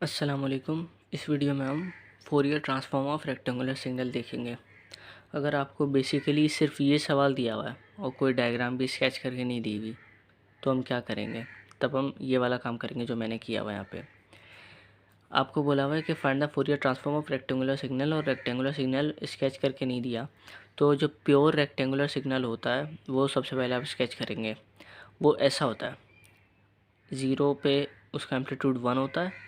अस्सलाम वालेकुम। इस वीडियो में हम Fourier transform of rectangular signal देखेंगे। अगर आपको बेसिकली सिर्फ ये सवाल दिया हुआ है और कोई डायग्राम भी स्केच करके नहीं दी हुई तो हम क्या करेंगे? तब हम ये वाला काम करेंगे जो मैंने किया हुआ है यहाँ पे। आपको बोला हुआ है कि find the Fourier transform of rectangular signal और रेक्टेंगुलर सिग्नल स्केच करके नहीं दिया, तो जो प्योर रेक्टेंगुलर सिग्नल होता है वो सबसे पहले आप स्केच करेंगे। वो ऐसा होता है, ज़ीरो पे उसका एम्पलीट्यूड 1 होता है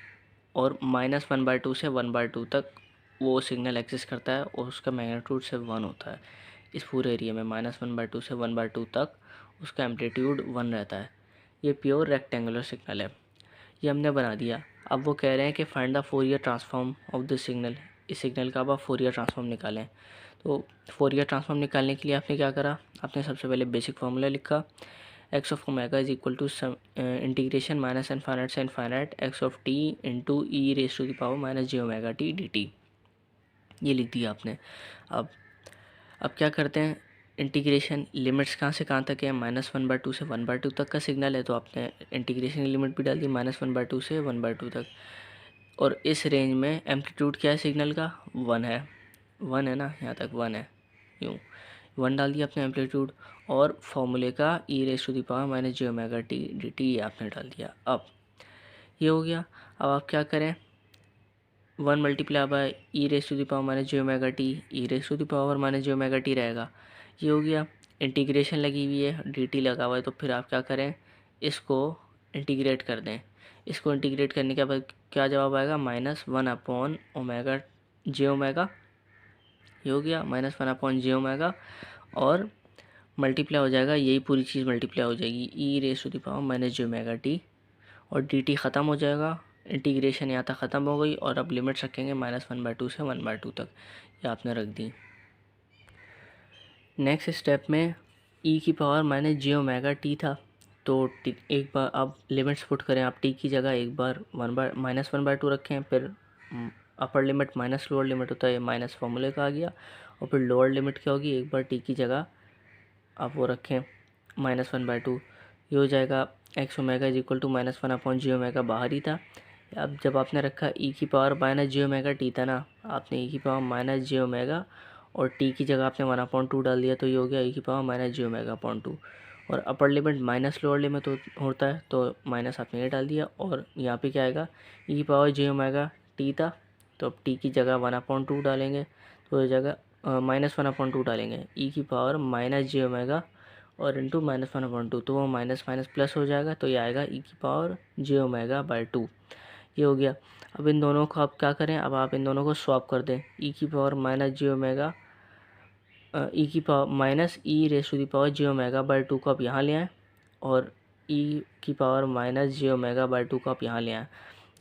और -1/2 से 1/2 तक वो सिग्नल एक्सिस्ट करता है और उसका मैग्नीट्यूड सिर्फ 1 होता है। इस पूरे एरिया में -1/2 से 1/2 तक उसका एम्पलीट्यूड 1 रहता है। ये प्योर रेक्टेंगुलर सिग्नल है। ये हमने बना दिया। अब वो कह रहे हैं कि find the Fourier transform of this signal. इस सिग्नल का अब आप फोरियर ट्रांसफॉर्म निकालें। तो फोरियर ट्रांसफॉर्म निकालने के लिए आपने क्या करा? आपने सबसे पहले बेसिक फार्मूला लिखा, X of omega is equal to integration minus infinite से infinite X of T into E raise to the power minus J omega T D T. ये लिख दिया आपने। अब अब क्या करते हैं? इंटीग्रेशन लिमिट्स कहाँ से कहाँ तक है? -1/2 से 1/2 तक का सिग्नल है तो आपने इंटीग्रेशन की लिमिट भी डाल दी -1/2 से 1/2 तक। और इस रेंज में एम्पलीट्यूड क्या है सिग्नल का? 1 है। 1 है ना, यहाँ तक 1 है। यूँ 1 डाल दिया अपने एम्पलीट्यूड और फॉर्मूले का E raise to the power minus J omega T D T ये आपने डाल दिया। अब ये हो गया। अब आप क्या करें? 1 multiply by e raise to the power minus J omega t, e raise to the power minus J omega t रहेगा। ये हो गया। इंटीग्रेशन लगी हुई है, डी टी लगा हुआ है, तो फिर आप क्या करें? इसको इंटीग्रेट कर दें। इसको इंटीग्रेट करने के बाद क्या जवाब आएगा? -1/ओमेगा जे ओमेगा। ये हो गया -1/जे ओमेगा और मल्टीप्लाई हो जाएगा, यही पूरी चीज़ मल्टीप्लाई हो जाएगी E raise to the power minus J omega T और डी टी ख़त्म हो जाएगा। इंटीग्रेशन यहाँ तक ख़त्म हो गई और अब लिमिट्स रखेंगे -1/2 से 1/2 तक। ये आपने रख दी। नेक्स्ट स्टेप में ई की पावर माइनस जे ओमेगा टी था, तो एक बार अब लिमिट्स पुट करें। आप टी की जगह एक बार -1/2 रखें, फिर अपर लिमिट माइनस लोअर लिमिट होता है, माइनस फॉर्मूले का आ गया। और फिर लोअर लिमिट क्या होगी? एक बार टी की जगह आप वो रखें -1/2। ये हो जाएगा X omega is equal to -1/जे ओमेगा, बाहर ही था। अब जब आपने रखा ई की पावर माइनस जे ओमेगा टी था ना, आपने ई की पावर माइनस जे ओमेगा और टी की जगह आपने 1/2 डाल दिया, तो ये हो गया ई की पावर माइनस जे ओमेगा अपॉन 2। और अपर लिमिट माइनस लोअर लिमिट होता है, तो माइनस आपने ये डाल दिया। और यहाँ पे क्या आएगा? ई की पावर जे ओमेगा टी था, तो अब टी की जगह 1/2 डालेंगे, तो ये जगह -1/2 डालेंगे। ई की पावर माइनस जे ओमेगा और इंटू -1/2, तो वो माइनस माइनस प्लस हो जाएगा, तो ये आएगा ई की पावर जे ओमेगा बाई 2। ये हो गया। अब इन दोनों को आप क्या करें? अब आप इन दोनों को स्वैप कर दें। ई की पावर माइनस जे ओमेगा ई की power minus e raise to the power J omega by 2 को आप यहाँ ले आएँ और ई की power minus J omega by 2 को आप यहाँ ले आएँ।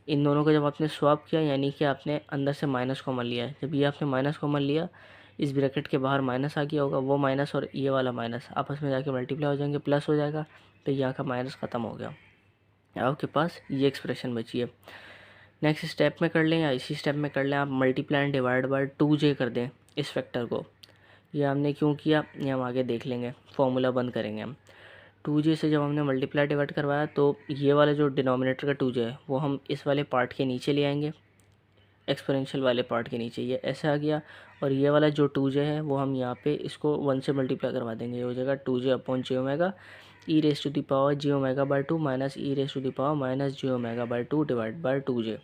इन दोनों को जब आपने स्वैप किया, यानी कि आपने अंदर से माइनस कॉमन लिया है। जब ये आपने माइनस कॉमन लिया, इस ब्रैकेट के बाहर माइनस आ गया होगा, वो माइनस और ये वाला माइनस आपस में जाके मल्टीप्लाई हो जाएंगे, प्लस हो जाएगा, तो यहाँ का माइनस ख़त्म हो गया। आपके पास ये एक्सप्रेशन बची है। नेक्स्ट स्टेप में कर लें या इसी स्टेप में कर लें, आप multiply and divide by 2j कर दें इस फैक्टर को। ये हमने क्यों किया ये हम आगे देख लेंगे, फॉर्मूला बंद करेंगे हम। 2j से जब हमने मल्टीप्लाई डिवाइड करवाया, तो ये वाला जो डिनोमिनेटर का 2j है वो हम इस वाले पार्ट के नीचे ले आएंगे, एक्सपोनेंशियल वाले पार्ट के नीचे, ये ऐसे आ गया। और ये वाला जो 2j है वो हम यहाँ पे इसको 1 से मल्टीप्लाई करवा देंगे। ये हो जाएगा 2j upon j omega e raise to the power J omega by 2 minus e raise to the power minus J omega by 2 divide by 2j।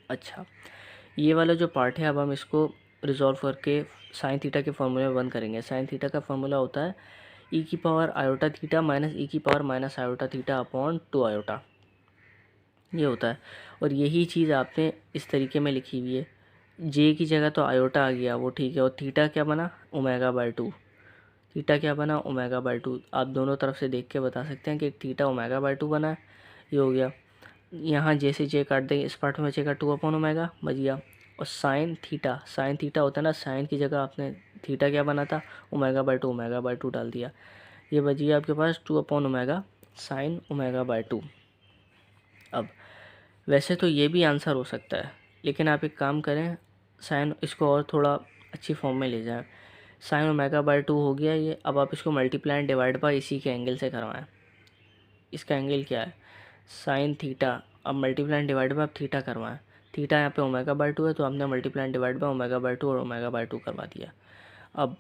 अच्छा, ये वाला जो पार्ट है अब हम इसको रिजॉल्व करके साइन थीटा के फॉर्मूले में बंद करेंगे। साइन थीटा का फॉर्मूला होता है ई की पावर आयोटा थीटा माइनस ई की power minus iota theta upon 2 iota, ये होता है। और यही चीज़ आपने इस तरीके में लिखी हुई है। जे की जगह तो आयोटा आ गया, वो ठीक है। और थीटा क्या बना? Omega by 2। थीटा क्या बना? Omega by 2। आप दोनों तरफ से देख के बता सकते हैं कि थीटा ओमेगा बाई 2 बना है। ये हो गया। यहाँ जे से जे काट देंगे, इस पार्ट में बचेगा 2 अपॉन ओमेगा, बच गया। और साइन थीटा होता है ना, साइन की जगह आपने थीटा क्या बना था? ओमेगा बाई 2, ओमेगा बाई 2 डाल दिया। ये बच गया आपके पास 2 upon omega sine omega by 2। अब वैसे तो ये भी आंसर हो सकता है, लेकिन आप एक काम करें, साइन इसको और थोड़ा अच्छी फॉर्म में ले जाएं। साइन ओमेगा बाई 2 हो गया ये। अब आप इसको मल्टीप्लाई एंड डिवाइड बाई इसी के एंगल से करवाएं। इसका एंगल क्या है? साइन थीटा अब मल्टीप्लाई एंड डिवाइड बाय आप थीटा करवाएं। थीटा यहाँ पे ओमेगा बाय 2 है, तो आपने multiply and divide by omega by 2 और ओमेगा बाय 2 करवा दिया। अब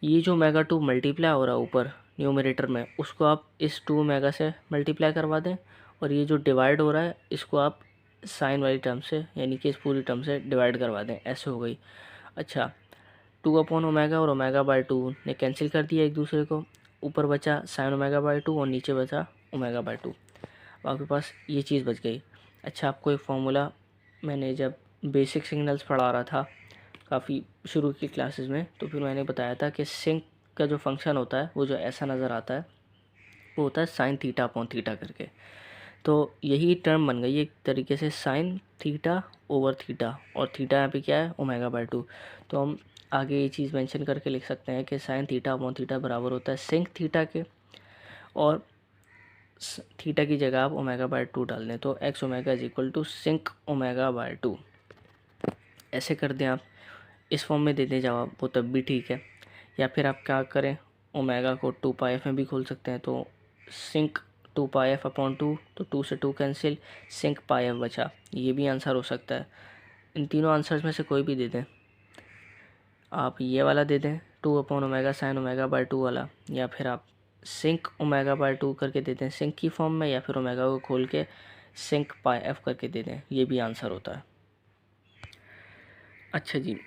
ये जो ओमेगा 2 मल्टीप्लाई हो रहा है ऊपर न्यूमरेटर में, उसको आप इस 2 ओमेगा से मल्टीप्लाई करवा दें, और ये जो डिवाइड हो रहा है इसको आप साइन वाली टर्म से यानी कि इस पूरी टर्म से डिवाइड करवा दें। ऐसे हो गई। अच्छा, 2 अपॉन ओमेगा और ओमेगा बाय 2 ने कैंसिल कर दिया एक दूसरे को, ऊपर बचा साइन ओमेगा बाय 2 और नीचे बचा ओमेगा बाय 2। अब आपके पास ये चीज़ बच गई। अच्छा, आपको एक फार्मूला मैंने जब बेसिक सिग्नल्स पढ़ा रहा था काफ़ी शुरू की क्लासेस में, तो फिर मैंने बताया था कि सिंक का जो फंक्शन होता है वो जो ऐसा नज़र आता है वो होता है साइन थीटा अपॉन थीटा करके। तो यही टर्म बन गई एक तरीके से साइन थीटा ओवर थीटा, और थीटा यहाँ पे क्या है ओमेगा बाय 2। तो हम आगे ये चीज़ मेंशन करके लिख सकते हैं कि साइन थीटा अपॉन थीटा बराबर होता है सिंक थीटा के, और थीटा की जगह आप ओमेगा बाय 2 डाल दें, तो x omega is equal to sinc omega by 2। ऐसे कर दें आप, इस फॉर्म में दे दें जवाब, वो तब भी ठीक है। या फिर आप क्या करें, ओमेगा को 2 पाई एफ में भी खोल सकते हैं, तो सिंक 2 पाई एफ अपॉन 2, तो 2 से 2 कैंसिल, सिंक पाई एफ बचा। ये भी आंसर हो सकता है। इन तीनों आंसर्स में से कोई भी दे दें आप, ये वाला दे दें 2 upon omega sine omega by 2 वाला, या फिर आप सिंक ओमेगा बाय 2 करके दे दें सिंक की फॉर्म में, या फिर ओमेगा को खोल के सिंक पाई एफ करके दे दें, ये भी आंसर होता है। अच्छा जी,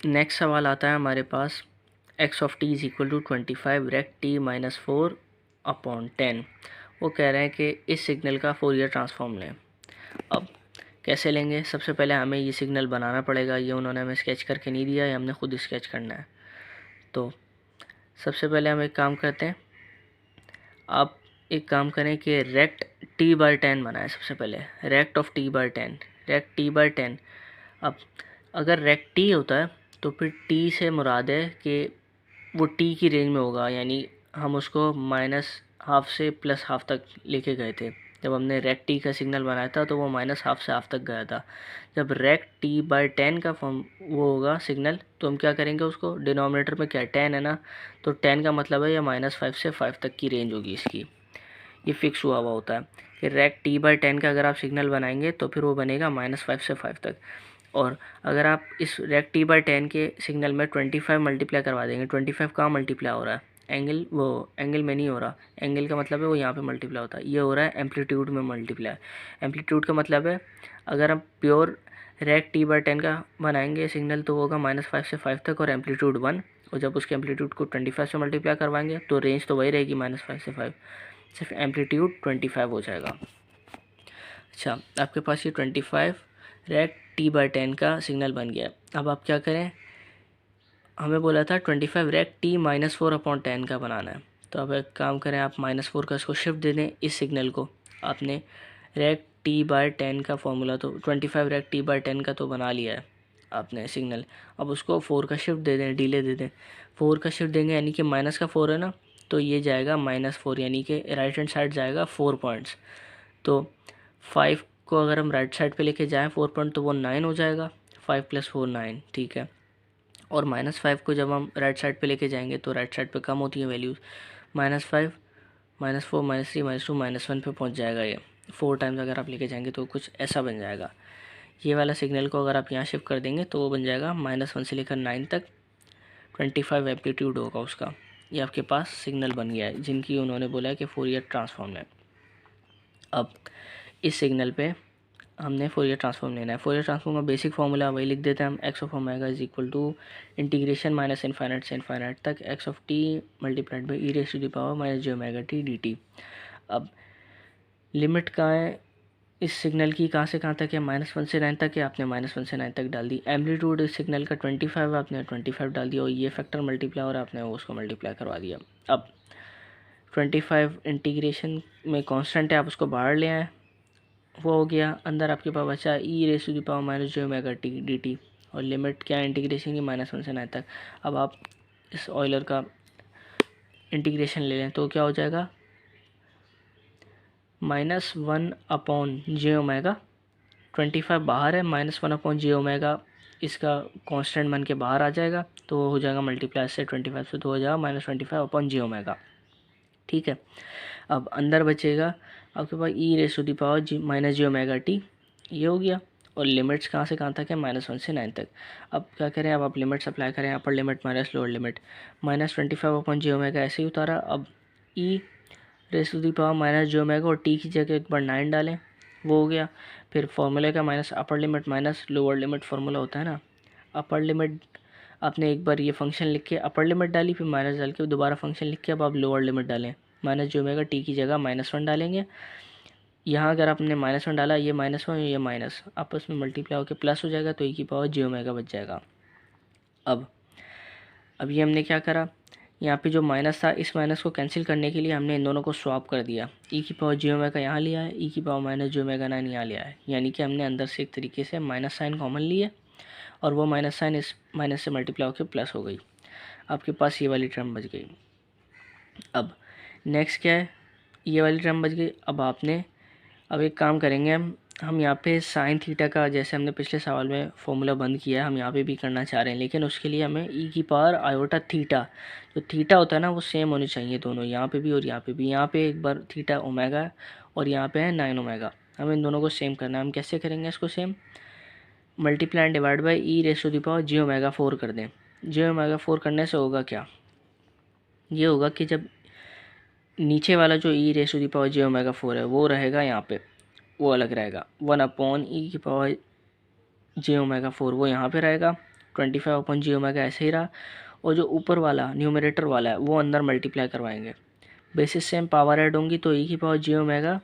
नेक्स्ट सवाल आता है हमारे पास, X of T is equal to 25 rect T minus 4 upon 10। वो कह रहे हैं कि इस सिग्नल का फोरियर ट्रांसफॉर्म लें। अब कैसे लेंगे, सबसे पहले हमें ये सिग्नल बनाना पड़ेगा। ये उन्होंने हमें स्केच करके नहीं दिया है, हमने खुद स्केच करना है। तो सबसे पहले हम एक काम करते हैं, आप एक काम करें कि रेक्ट टी बाय 10 बनाएं। सबसे पहले rect of t by 10, rect t by 10। अब अगर रेक्ट टी होता है तो फिर टी से मुराद है कि वो टी की रेंज में होगा, यानी हम उसको -12 से +12 तक लेके गए थे। जब हमने रेक्ट टी का सिग्नल बनाया था तो वो -12 से हाफ तक गया था। जब रेक्ट टी बाय 10 का फॉर्म वो होगा सिग्नल, तो हम क्या करेंगे, उसको डिनोमिनेटर में क्या 10 है ना, तो 10 का मतलब है ये -5 से 5 तक की रेंज होगी इसकी। ये फिक्स हुआ हुआ होता है कि रेक्ट टी बाय 10 का अगर आप सिग्नल बनाएंगे तो फिर वो बनेगा -5 से 5 तक। और अगर आप इस रेक्ट टी बाय 10 के सिग्नल में 25 मल्टीप्लाई करवा देंगे, 25 कहाँ मल्टीप्लाई हो रहा है, एंगल में नहीं हो रहा, एंगल का मतलब है वो यहाँ पे मल्टीप्लाई होता है, ये हो रहा है एम्पलीट्यूड में मल्टीप्लाई। एम्पलीट्यूड का मतलब है अगर हम प्योर रेक्ट टी बाय 10 का बनाएंगे सिग्नल तो होगा -5 से 5 तक और एम्पलीट्यूड 1, और जब उसके एम्पलीट्यूड को 25 से मल्टीप्लाई करवाएंगे तो रेंज तो वही रहेगी -5 से 5, सिर्फ एम्पलीट्यूड 25 हो जाएगा। अच्छा, आपके पास ये 25 रेक्ट टी बाय 10 का सिग्नल बन गया। अब आप क्या करें, हमें बोला था 25 रेक्ट टी -4 अपॉन 10 का बनाना है, तो अब एक काम करें, आप -4 का इसको शिफ्ट दे दें इस सिग्नल को। आपने रेक्ट टी बाय 10 का फॉर्मूला तो 25 रेक्ट टी बाय 10 का तो बना लिया है आपने सिग्नल, अब उसको 4 का शिफ्ट दे दें, डिले दे दें। 4 का शिफ्ट देंगे यानी कि माइनस का 4 है ना, तो ये जाएगा -4, यानी कि राइट हैंड साइड जाएगा 4 पॉइंट्स। तो 5 को अगर हम राइट साइड पे लेके जाएं 4 पॉइंट, तो वो 9 हो जाएगा, 5 + 4 9, ठीक है। और -5 को जब हम राइट साइड पे लेके जाएंगे तो राइट साइड पे कम होती है वैल्यूज़, -5 -4 -3 -2 -1 पे पहुंच जाएगा। ये 4 टाइम्स अगर आप लेके जाएंगे तो कुछ ऐसा बन जाएगा। ये वाला सिग्नल को अगर आप यहाँ शिफ्ट कर देंगे तो वो बन जाएगा -1 से लेकर 9 तक 25 एम्पलीट्यूड होगा उसका। ये आपके पास सिग्नल बन गया है जिनकी उन्होंने बोला है कि फोरियर ट्रांसफॉर्म है। अब इस सिग्नल पे हमने फोरियर ट्रांसफॉर्म लेना है। फोरियर ट्रांसफॉर्म का बेसिक फार्मूला वही लिख देते हैं हम, x of omega is equal to integration -infinite से इनफाइनाइट तक x of t multiplied by e raise to the power -j⍵t dt। अब लिमिट कहाँ है इस सिग्नल की, कहाँ से कहाँ तक है, -1 से 9 तक है, आपने -1 से 9 तक डाल दी। एम्पलीट्यूड इस सिग्नल का 25 है, आपने 25 डाल दिया, और ये फैक्टर मल्टीप्लाई और आपने उसको मल्टीप्लाई करवा दिया। अब 25 इंटीग्रेशन में कांस्टेंट है, आप उसको बाहर ले आए, वो हो गया। अंदर आपके पास बचा e raise to the power -j⍵t dt, और लिमिट क्या है इंटीग्रेशन की, -1 से 9 तक। अब आप इस ऑयलर का इंटीग्रेशन ले लें तो क्या हो जाएगा, -1 अपॉन j⍵, 25 बाहर है, -1 अपॉन j⍵, इसका कांस्टेंट बन के बाहर आ जाएगा, तो वो हो जाएगा मल्टीप्लाई से 25 से 2 हो जाएगा -25 अपॉन j⍵, ठीक है। अब अंदर बचेगा आपके पास E raise to the power जी माइनस जे ओमेगा टी ये हो गया। और लिमिट्स कहाँ से कहाँ तक है, -1 से 9 तक। अब क्या करें, अब आप लिमिट्स अप्लाई करें, upper limit minus lower limit -25/जे ओमेगा ऐसे ही उतारा। अब E raise to the power minus J omega और टी की जगह एक बार 9 डालें, वो हो गया। फिर फॉर्मूले का माइनस अपर limit minus lower limit formula होता है ना। अपर लिमिट आपने एक बार ये फंक्शन लिख के अपर लिमिट डाली, फिर माइनस डाल के दोबारा फंक्शन लिख के अब आप लोअर लिमिट डालें, माइनस जे ओमेगा टी की जगह -1 डालेंगे। यहाँ अगर आपने -1 डाला, ये -1 ये माइनस आपस में मल्टीप्लाई होकर प्लस हो जाएगा, तो ई की पावर जे ओमेगा बच जाएगा। अब ये हमने क्या करा, यहाँ पे जो माइनस था इस माइनस को कैंसिल करने के लिए हमने इन दोनों को स्वैप कर दिया। ई की पावर जे ओमेगा यहाँ लिया है, ई की पावर माइनस जे ओमेगा 9 यहाँ लिया है, यानी कि हमने अंदर से एक तरीके से माइनस साइन कॉमन लिए और वो माइनस साइन इस माइनस से मल्टीप्लाई होकर प्लस हो गई। आपके पास ये वाली टर्म बच गई। अब नेक्स्ट क्या है, ये वाली टर्म बच गई। अब एक काम करेंगे हम यहाँ पे साइन थीटा का, जैसे हमने पिछले सवाल में फॉर्मूला बंद किया है, हम यहाँ पे भी करना चाह रहे हैं, लेकिन उसके लिए हमें ई की पावर आयोटा थीटा, जो थीटा होता है ना वो सेम होने चाहिए दोनों, यहाँ पे भी और यहाँ पे भी। यहाँ पे एक बार थीटा ओमेगा है और यहाँ पे है 9 ओमेगा, हमें इन दोनों को सेम करना है। हम कैसे करेंगे इसको same, multiply and divide by e raise to the power J omega 4 कर दें। जे ओमेगा 4 करने से होगा क्या, ये होगा कि जब नीचे वाला जो E raise to the power J omega 4 है वो रहेगा यहाँ पे, वो अलग रहेगा। 1/e की पावर जे ओमेगा 4 वो यहाँ पे रहेगा, 25/जे ओमेगा ऐसे ही रहा। और जो ऊपर वाला न्यूमरेटर वाला है वो अंदर मल्टीप्लाई करवाएंगे, बेसिस सेम पावर ऐड होंगी, तो ई की पावर जे ओमेगा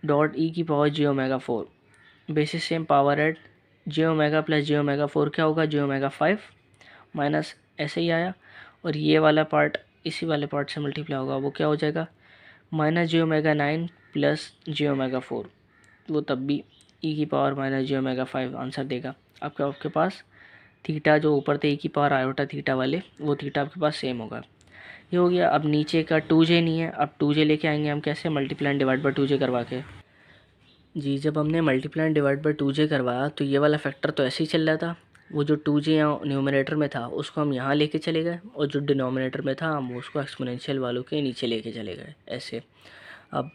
डॉट ई की पावर जे omega 4, basis same power add, j omega plus j omega 4 क्या होगा, जे ओमेगा 5 माइनस ऐसे ही आया। और ये वाला पार्ट इसी वाले पार्ट से मल्टीप्लाई होगा, वो क्या हो जाएगा, माइनस जे ओमेगा 9 प्लस जे ओमेगा 4, वो तब भी ई की पावर माइनस जे ओमेगा 5 आंसर देगा। आपके पास थीटा जो ऊपर थे ई की पावर आयोटा थीटा वाले, वो थीटा आपके पास सेम होगा। ये हो गया। अब नीचे का 2j नहीं है, अब 2j लेके आएंगे हम कैसे, multiply and divide by 2j करवा के। जी, जब हमने multiply and divide by 2j करवाया तो ये वाला फैक्टर तो ऐसे ही चल रहा था, वो जो 2j यहाँ न्यूमरेटर में था उसको हम यहाँ लेके चले गए, और जो डिनोमिनेटर में था हम उसको एक्सपोनेंशियल वालों के नीचे लेके चले गए ऐसे। अब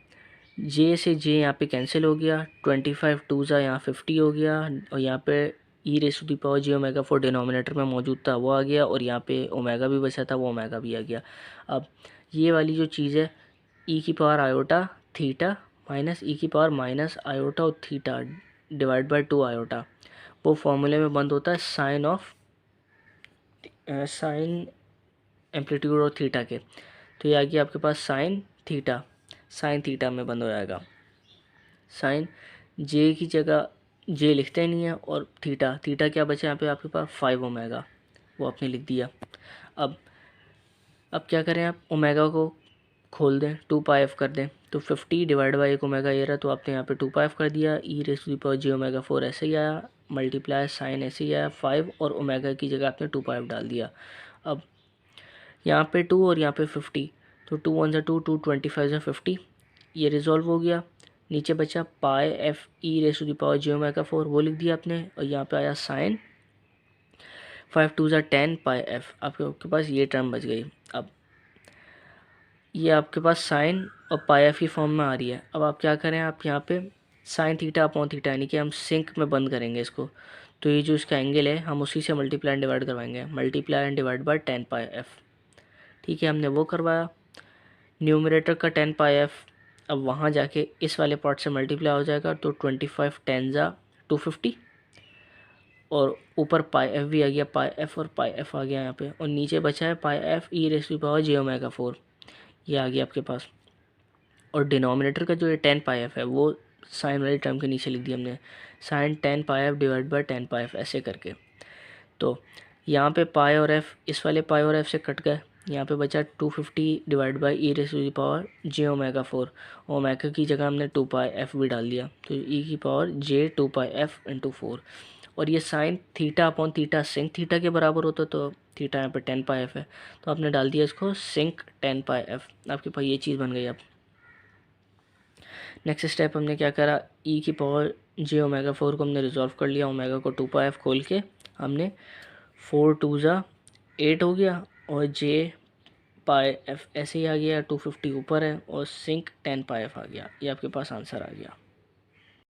जे से जे यहाँ पे कैंसिल हो गया, 25 2 यहाँ 50 हो गया, और यहाँ पे e raise to the power J omega 4 denominator में मौजूद था वो आ गया, और यहाँ पे ओमेगा भी बचा था वो ओमेगा भी आ गया। अब ये वाली जो चीज़ है ई की पावर आयोटा थीटा माइनस ई की पावर माइनस आयोटा और थीटा डिवाइड बाय 2 आयोटा, वो फॉर्मूले में बंद होता है साइन एम्पलीट्यूड और थीटा के। तो ये आ गया आपके पास साइन थीटा में बंद हो जाएगा। साइन जे की जगह जे लिखते नहीं है, और थीटा क्या बचा यहाँ पे आपके पास 5 ओमेगा, वो आपने लिख दिया। अब क्या करें, आप ओमेगा को खोल दें, 2πf कर दें, तो 50 डिवाइड बाई 1 ओमेगा ये रहा, तो आपने यहाँ पे 2πf कर दिया। E raise to the power J omega 4 ऐसे ही आया, मल्टीप्लाई साइन ऐसे ही आया 5, और ओमेगा की जगह आपने 2πf डाल दिया। अब यहाँ पे 2 और यहाँ पे 50, तो 2 1 ज़ा 2, 2 25 ज़ा 50, ये रिजॉल्व हो गया। नीचे बचा pi f e raise to the power J omega 4, वो लिख दिया आपने, और यहाँ पे आया साइन 5 2 ज़ा 10 पाई एफ, आपके पास ये टर्म बच गई। अब ये आपके पास साइन और पाई एफ की फॉर्म में आ रही है। अब आप क्या करें, आप यहाँ पे साइन थीटा अपॉन थीटा, यानी कि हम सिंक में बंद करेंगे इसको, तो ये जो इसका एंगल है हम उसी से मल्टीप्लाई एंड डिवाइड करवाएंगे, multiply and divide by 10 pi F. ठीक है, हमने वो करवाया। न्यूमरेटर का 10 पाई एफ अब वहाँ जाके इस वाले पार्ट से मल्टीप्लाई हो जाएगा, तो 25 10 ज़ा 250, और ऊपर पाई एफ भी आ गया, पाई एफ और पाई एफ आ गया यहाँ पे, और नीचे बचा है pi f e raise to power J omega 4, ये आ गया आपके पास। और डिनोमिनेटर का जो ये 10 पाई एफ है वो साइन वाली टर्म के नीचे लिख दिया हमने, sine 10 pi f divide by 10 pi f ऐसे करके। तो यहाँ पे पाई और एफ इस वाले पाई और एफ से कट गए, यहाँ पे बचा 250 divide by e raise to the power J omega 4, omega की जगह हमने 2 पाई एफ भी डाल दिया, तो ई की power j 2 pi f into 4। और ये sine theta upon theta sinc theta के बराबर होता, तो थीटा यहाँ पे 10 पाई एफ है, तो आपने डाल दिया इसको सिंक 10 पाई एफ, आपके पास ये चीज़ बन गई। अब नेक्स्ट स्टेप हमने क्या करा, ई की पावर जे ओमेगा 4 को हमने रिजॉल्व कर लिया, ओमेगा को 2 पाई एफ खोल के हमने 4 2 ज़ा 8 हो गया, और जे पाई एफ ऐसे ही आ गया, 250 ऊपर है और सिंक 10 पाई एफ आ गया। ये आपके पास आंसर आ गया।